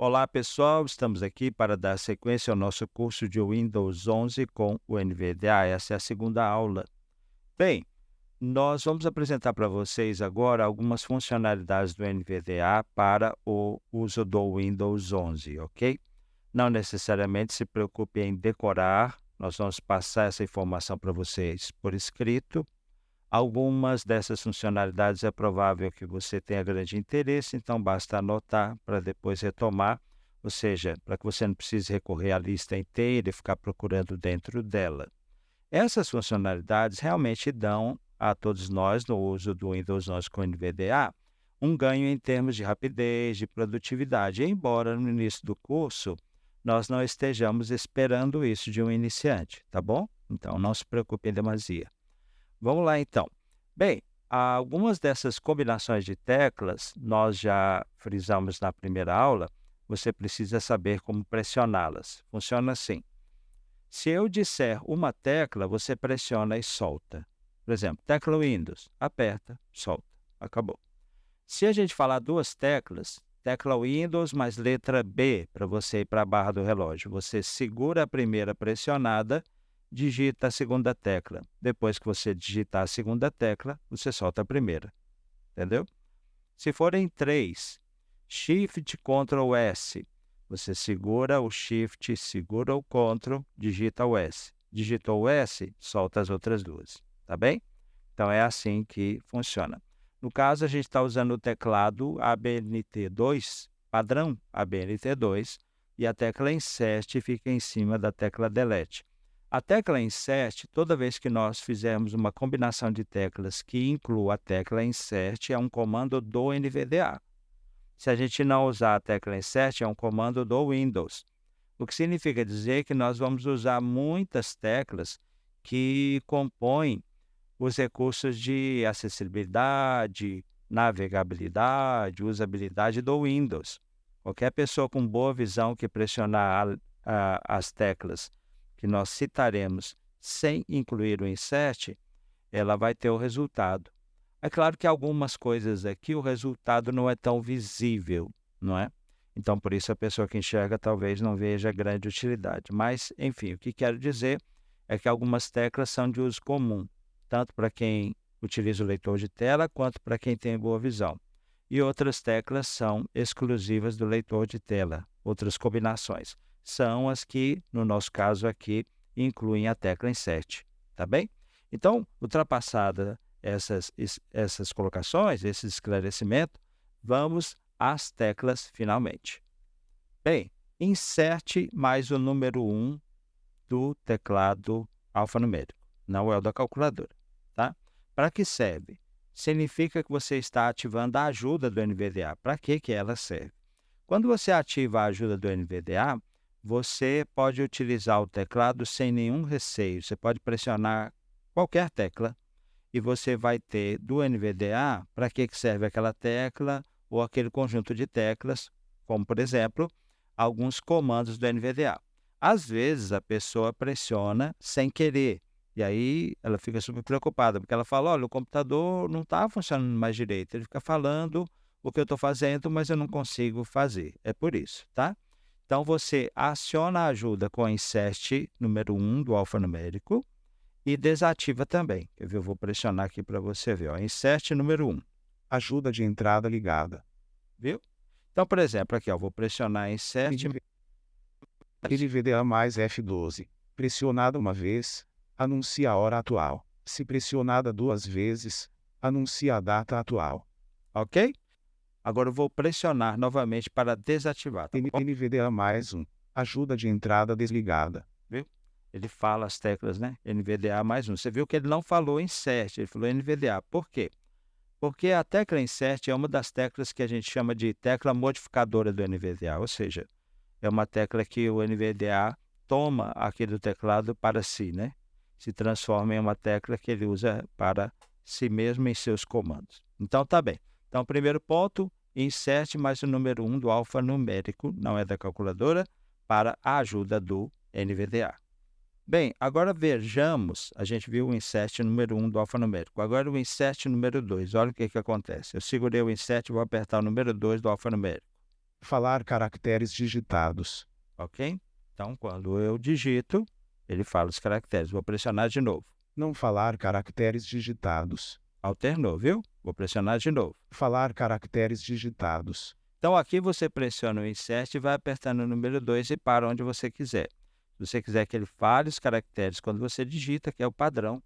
Olá, pessoal. Estamos aqui para dar sequência ao nosso curso de Windows 11 com o NVDA. Essa é a segunda aula. Bem, nós vamos apresentar para vocês agora algumas funcionalidades do NVDA para o uso do Windows 11, ok? Não necessariamente se preocupe em decorar, nós vamos passar essa informação para vocês por escrito. Algumas dessas funcionalidades é provável que você tenha grande interesse, então basta anotar para depois retomar, ou seja, para que você não precise recorrer à lista inteira e ficar procurando dentro dela. Essas funcionalidades realmente dão a todos nós, no uso do Windows 11 com NVDA, um ganho em termos de rapidez, de produtividade, embora no início do curso nós não estejamos esperando isso de um iniciante, tá bom? Então não se preocupe em demasia. Vamos lá então. Bem, algumas dessas combinações de teclas nós já frisamos na primeira aula, você precisa saber como pressioná-las. Funciona assim: se eu disser uma tecla, você pressiona e solta. Por exemplo, tecla Windows, aperta, solta, acabou. Se a gente falar duas teclas, tecla Windows mais letra B, para você ir para a barra do relógio, você segura a primeira pressionada, digita a segunda tecla. Depois que você digitar a segunda tecla, você solta a primeira, entendeu? Se forem três, Shift Ctrl S, você segura o Shift, segura o Ctrl, digita o S. Digitou o S, solta as outras duas, tá bem? Então é assim que funciona. No caso, a gente está usando o teclado ABNT2, padrão ABNT2, e a tecla Insert fica em cima da tecla Delete. A tecla Insert, toda vez que nós fizermos uma combinação de teclas que inclua a tecla Insert, é um comando do NVDA. Se a gente não usar a tecla Insert, é um comando do Windows. O que significa dizer que nós vamos usar muitas teclas que compõem os recursos de acessibilidade, navegabilidade, usabilidade do Windows. Qualquer pessoa com boa visão que pressionar as teclas que nós citaremos sem incluir o insert, ela vai ter o resultado. É claro que algumas coisas aqui o resultado não é tão visível, não é? Então, por isso, a pessoa que enxerga talvez não veja grande utilidade. Mas, enfim, o que quero dizer é que algumas teclas são de uso comum, tanto para quem utiliza o leitor de tela, quanto para quem tem boa visão. E outras teclas são exclusivas do leitor de tela, outras combinações. São as que, no nosso caso aqui, incluem a tecla Insert, tá bem? Então, ultrapassada essas colocações, esse esclarecimento, vamos às teclas finalmente. Bem, insert mais o número 1 do teclado alfanumérico, não é o da calculadora, tá? Para que serve? Significa que você está ativando a ajuda do NVDA. Para que ela serve? Quando você ativa a ajuda do NVDA, você pode utilizar o teclado sem nenhum receio. Você pode pressionar qualquer tecla e você vai ter do NVDA para que serve aquela tecla ou aquele conjunto de teclas, como, por exemplo, alguns comandos do NVDA. Às vezes, a pessoa pressiona sem querer, e aí ela fica super preocupada, porque ela fala, olha, o computador não está funcionando mais direito, ele fica falando o que eu estou fazendo, mas eu não consigo fazer. É por isso, tá? Então, você aciona a ajuda com a insert número 1 do alfanumérico, e desativa também. Quer ver? Eu vou pressionar aqui para você ver. Ó. Insert número 1. Ajuda de entrada ligada. Viu? Então, por exemplo, aqui, ó, vou pressionar Insert. NVDA mais F12. Pressionada uma vez, anuncia a hora atual. Se pressionada duas vezes, anuncia a data atual. Ok? Agora eu vou pressionar novamente para desativar. Tá bom? NVDA mais 1. Ajuda de entrada desligada. Viu? Ele fala as teclas, né? NVDA mais 1. Você viu que ele não falou Insert, ele falou NVDA. Por quê? Porque a tecla Insert é uma das teclas que a gente chama de tecla modificadora do NVDA, ou seja, é uma tecla que o NVDA toma aqui do teclado para si, né? Se transforma em uma tecla que ele usa para si mesmo em seus comandos. Então, tá bem. Então, primeiro ponto, insert mais o número 1 do alfanumérico, não é da calculadora, para a ajuda do NVDA. Bem, agora vejamos, a gente viu o insert número 1 do alfanumérico. Agora o insert número 2, olha o que acontece. Eu segurei o insert e vou apertar o número 2 do alfanumérico. Falar caracteres digitados. ok? Então, quando eu digito, ele fala os caracteres. Vou pressionar de novo. Não falar caracteres digitados. Alternou, viu? Vou pressionar de novo. Falar caracteres digitados. Então, aqui você pressiona o Insert e vai apertando o número 2 e para onde você quiser. Se você quiser que ele fale os caracteres quando você digita, que é o padrão,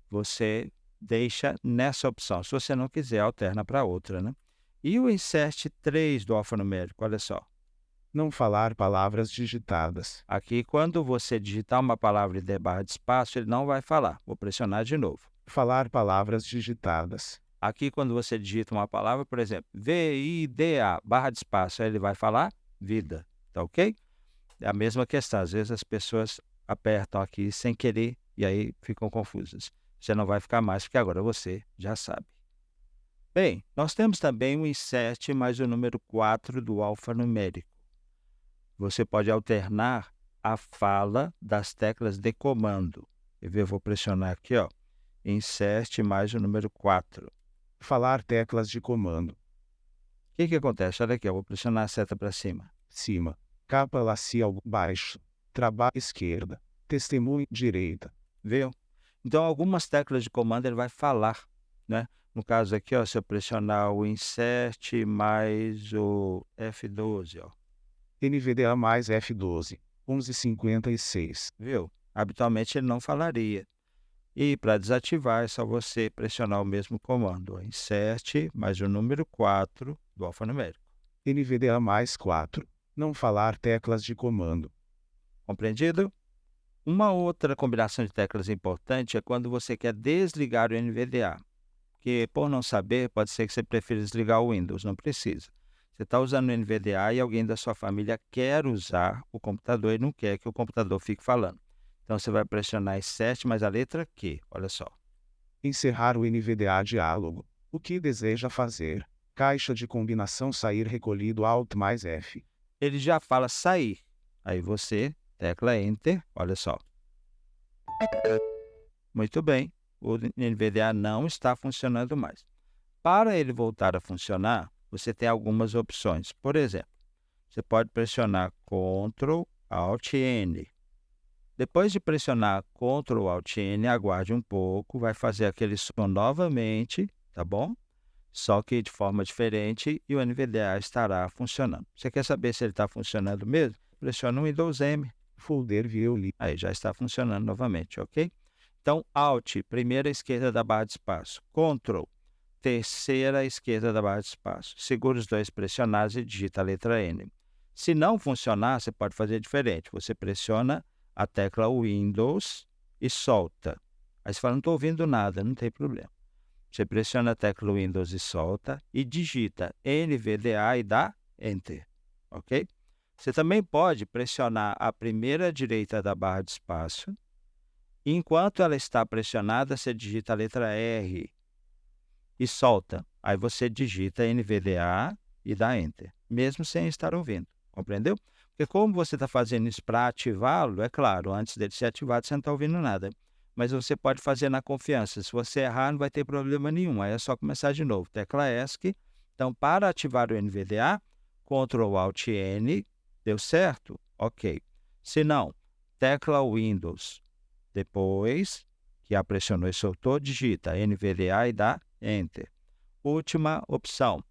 você deixa nessa opção. Se você não quiser, alterna para outra, né? E o Insert 3 do alfanumérico, olha só. Não falar palavras digitadas. Aqui, quando você digitar uma palavra e der barra de espaço, ele não vai falar. Vou pressionar de novo. Falar palavras digitadas. Aqui, quando você digita uma palavra, por exemplo, V-I-D-A, barra de espaço, aí ele vai falar vida, tá ok? É a mesma questão, às vezes as pessoas apertam aqui sem querer e aí ficam confusas. Você não vai ficar mais, porque agora você já sabe. Bem, nós temos também o insert mais o número 4 do alfanumérico. Você pode alternar a fala das teclas de comando. Eu vou pressionar aqui, ó, insert mais o número 4. Falar teclas de comando. O que acontece? Olha aqui, eu vou pressionar a seta para cima. Cima. Capa lacial baixo. Trabalho esquerda. Testemunho direita. Viu? Então, algumas teclas de comando ele vai falar, né? No caso aqui, ó, se eu pressionar o insert mais o F12, ó, NVDA mais F12. 1156. viu? Habitualmente ele não falaria. E para desativar é só você pressionar o mesmo comando, ó, insert mais o número 4 do alfanumérico. NVDA mais 4. Não falar teclas de comando. Compreendido? Uma outra combinação de teclas importante é quando você quer desligar o NVDA, porque por não saber, pode ser que você prefira desligar o Windows, não precisa. Você está usando o NVDA e alguém da sua família quer usar o computador e não quer que o computador fique falando. Então, você vai pressionar Insert mais a letra Q, olha só. Encerrar o NVDA diálogo. O que deseja fazer? Caixa de combinação sair recolhido Alt mais F. Ele já fala sair. Aí você tecla Enter, olha só. Muito bem, o NVDA não está funcionando mais. Para ele voltar a funcionar, você tem algumas opções. Por exemplo, você pode pressionar Ctrl Alt N. Depois de pressionar Ctrl Alt N, aguarde um pouco, vai fazer aquele som novamente, tá bom? Só que de forma diferente e o NVDA estará funcionando. Você quer saber se ele está funcionando mesmo? Pressiona o Windows M. Folder Violi. Aí já está funcionando novamente, ok? Então, Alt, primeira esquerda da barra de espaço. Ctrl, terceira esquerda da barra de espaço. Segura os dois pressionados e digita a letra N. Se não funcionar, você pode fazer diferente. Você pressiona a tecla Windows e solta. Aí você fala, não estou ouvindo nada, não tem problema. Você pressiona a tecla Windows e solta e digita NVDA e dá Enter, ok? Você também pode pressionar a primeira direita da barra de espaço. Enquanto ela está pressionada, você digita a letra R e solta. Aí você digita NVDA e dá Enter, mesmo sem estar ouvindo, compreendeu? Porque como você está fazendo isso para ativá-lo, é claro, antes dele ser ativado você não está ouvindo nada. Mas você pode fazer na confiança. Se você errar, não vai ter problema nenhum. Aí é só começar de novo. Tecla ESC. Então, para ativar o NVDA, Ctrl Alt N. Deu certo? Ok. Se não, tecla Windows. Depois que a pressionou e soltou, digita NVDA e dá Enter. Última opção.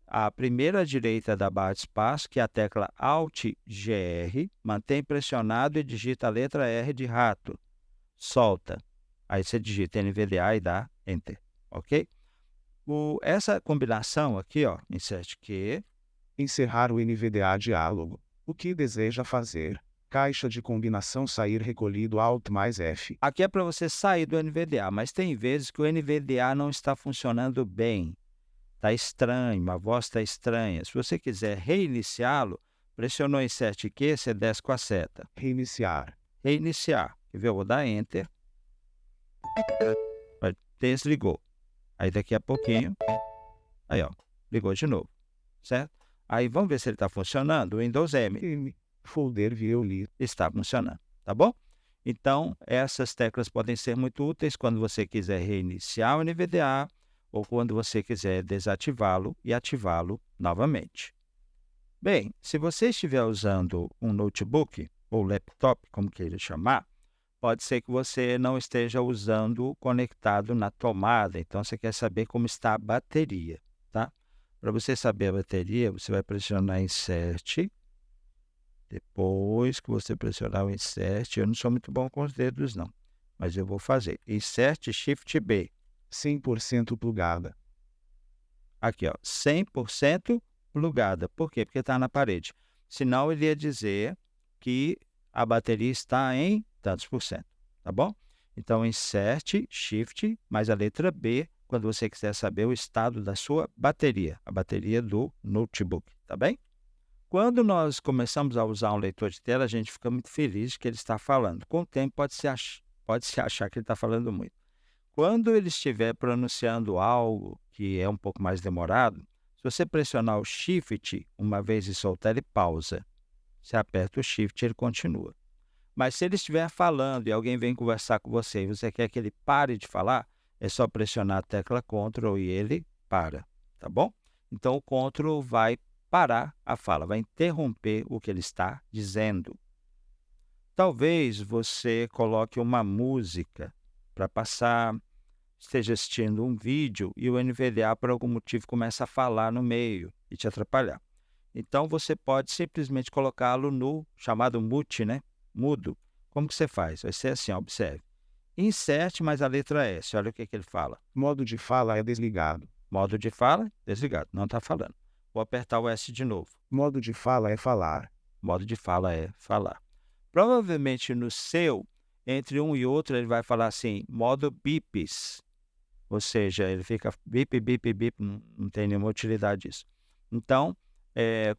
A primeira direita da barra de espaço, que é a tecla Alt GR, mantém pressionado e digita a letra R de rato. Solta. Aí você digita NVDA e dá Enter, ok? Essa combinação aqui, ó, Insert Q. Encerrar o NVDA diálogo. O que deseja fazer? Caixa de combinação sair recolhido Alt mais F. Aqui é para você sair do NVDA, mas tem vezes que o NVDA não está funcionando bem. Está estranho, a voz está estranha. Se você quiser reiniciá-lo, pressionou Insert Q, você desce com a seta. Reiniciar. Reiniciar. Quer ver? Eu vou dar Enter. Desligou. Aí daqui a pouquinho, aí ó, ligou de novo, certo? Aí vamos ver se ele está funcionando. O Windows M. Folder Violi. Está funcionando, tá bom? Então, essas teclas podem ser muito úteis quando você quiser reiniciar o NVDA ou quando você quiser desativá-lo e ativá-lo novamente. Bem, se você estiver usando um notebook ou laptop, como queira chamar, pode ser que você não esteja usando conectado na tomada, então você quer saber como está a bateria, tá? Para você saber a bateria, você vai pressionar Insert. Depois que você pressionar o Insert, eu não sou muito bom com os dedos não, mas eu vou fazer. Insert Shift B. 100% plugada. Aqui, ó, 100% plugada. Por quê? Porque está na parede. Senão, ele ia dizer que a bateria está em tantos por cento, tá bom? Então, Insert, Shift, mais a letra B, quando você quiser saber o estado da sua bateria, a bateria do notebook, tá bem? Quando nós começamos a usar um leitor de tela, a gente fica muito feliz que ele está falando. Com o tempo, pode-se achar que ele está falando muito. Quando ele estiver pronunciando algo que é um pouco mais demorado, se você pressionar o Shift uma vez e soltar, ele pausa. Você aperta o Shift, ele continua. Mas se ele estiver falando e alguém vem conversar com você e você quer que ele pare de falar, é só pressionar a tecla Ctrl e ele para, tá bom? Então, o Ctrl vai parar a fala, vai interromper o que ele está dizendo. Talvez você coloque uma música para passar, esteja assistindo um vídeo e o NVDA, por algum motivo, começa a falar no meio e te atrapalhar. Então, você pode simplesmente colocá-lo no chamado mute, né? Mudo. Como que você faz? Vai ser assim, ó, observe. Insert mais a letra S. Olha o que ele fala. Modo de fala é desligado. Modo de fala, desligado. Não está falando. Vou apertar o S de novo. Modo de fala é falar. Modo de fala é falar. Provavelmente no seu, entre um e outro, ele vai falar assim, modo bips. Ou seja, ele fica bip, bip, bip, não tem nenhuma utilidade disso. Então,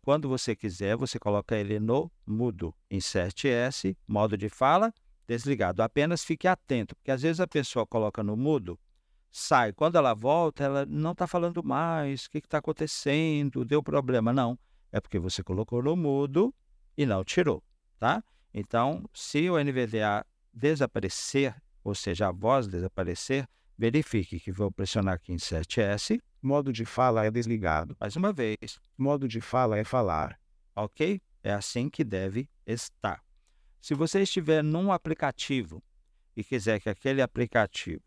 quando você quiser, você coloca ele no mudo. Insert S, modo de fala, desligado. Apenas fique atento, porque às vezes a pessoa coloca no mudo, sai. Quando ela volta, ela não está falando mais, o que está acontecendo, deu problema. Não, é porque você colocou no mudo e não tirou, tá? Então, se o NVDA desaparecer, ou seja, a voz desaparecer, verifique que vou pressionar aqui Insert S. Modo de fala é desligado. Mais uma vez. Modo de fala é falar. Ok? É assim que deve estar. Se você estiver num aplicativo e quiser que aquele aplicativo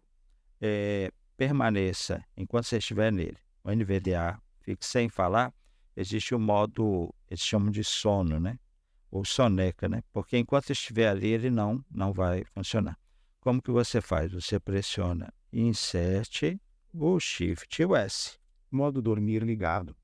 permaneça enquanto você estiver nele, o NVDA fique sem falar, existe um modo, eles chamam de sono, né? Ou soneca, né? Porque enquanto estiver ali, ele não vai funcionar. Como que você faz? Você pressiona Insert, o Shift e o S. Modo dormir ligado.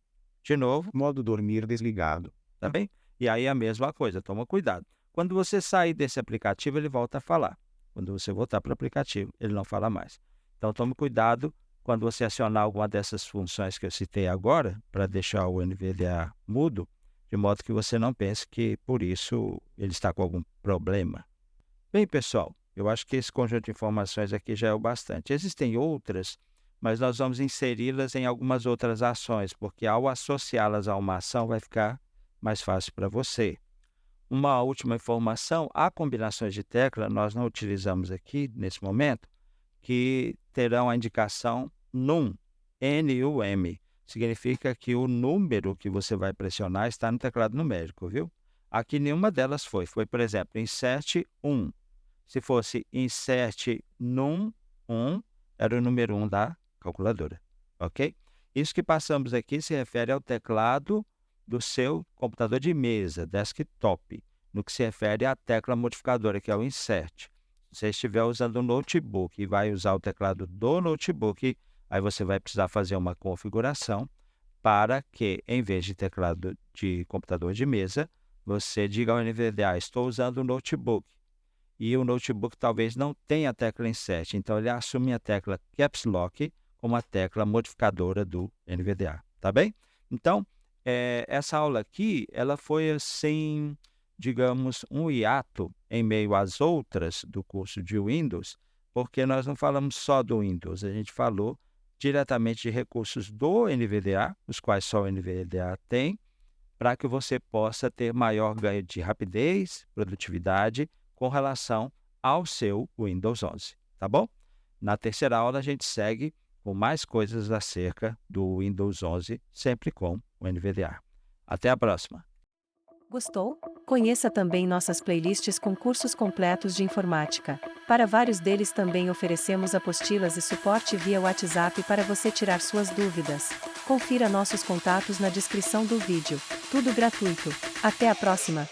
De novo. Modo dormir desligado. Tá bem? E aí a mesma coisa, toma cuidado. Quando você sair desse aplicativo, ele volta a falar. Quando você voltar para o aplicativo, ele não fala mais. Então, tome cuidado quando você acionar alguma dessas funções que eu citei agora, para deixar o NVDA mudo, de modo que você não pense que, por isso, ele está com algum problema. Bem, pessoal, eu acho que esse conjunto de informações aqui já é o bastante. Existem outras, mas nós vamos inseri-las em algumas outras ações, porque ao associá-las a uma ação vai ficar mais fácil para você. Uma última informação, há combinações de tecla, nós não utilizamos aqui nesse momento, que terão a indicação NUM, N-U-M. Significa que o número que você vai pressionar está no teclado numérico, viu? Aqui nenhuma delas foi, por exemplo, Insert 1. Se fosse Insert NUM 1, era o número 1 da calculadora, ok? Isso que passamos aqui se refere ao teclado do seu computador de mesa, desktop, no que se refere à tecla modificadora, que é o Insert. Se você estiver usando um notebook e vai usar o teclado do notebook, aí você vai precisar fazer uma configuração para que, em vez de teclado de computador de mesa, você diga ao NVDA, estou usando o notebook. E o notebook talvez não tenha a tecla Insert, então ele assume a tecla Caps Lock como a tecla modificadora do NVDA, tá bem? Então, essa aula aqui, ela foi assim, digamos, um hiato em meio às outras do curso de Windows, porque nós não falamos só do Windows, a gente falou diretamente de recursos do NVDA, os quais só o NVDA tem, para que você possa ter maior ganho de rapidez, produtividade, com relação ao seu Windows 11, tá bom? Na terceira aula, a gente segue com mais coisas acerca do Windows 11, sempre com o NVDA. Até a próxima! Gostou? Conheça também nossas playlists com cursos completos de informática. Para vários deles também oferecemos apostilas e suporte via WhatsApp para você tirar suas dúvidas. Confira nossos contatos na descrição do vídeo. Tudo gratuito. Até a próxima!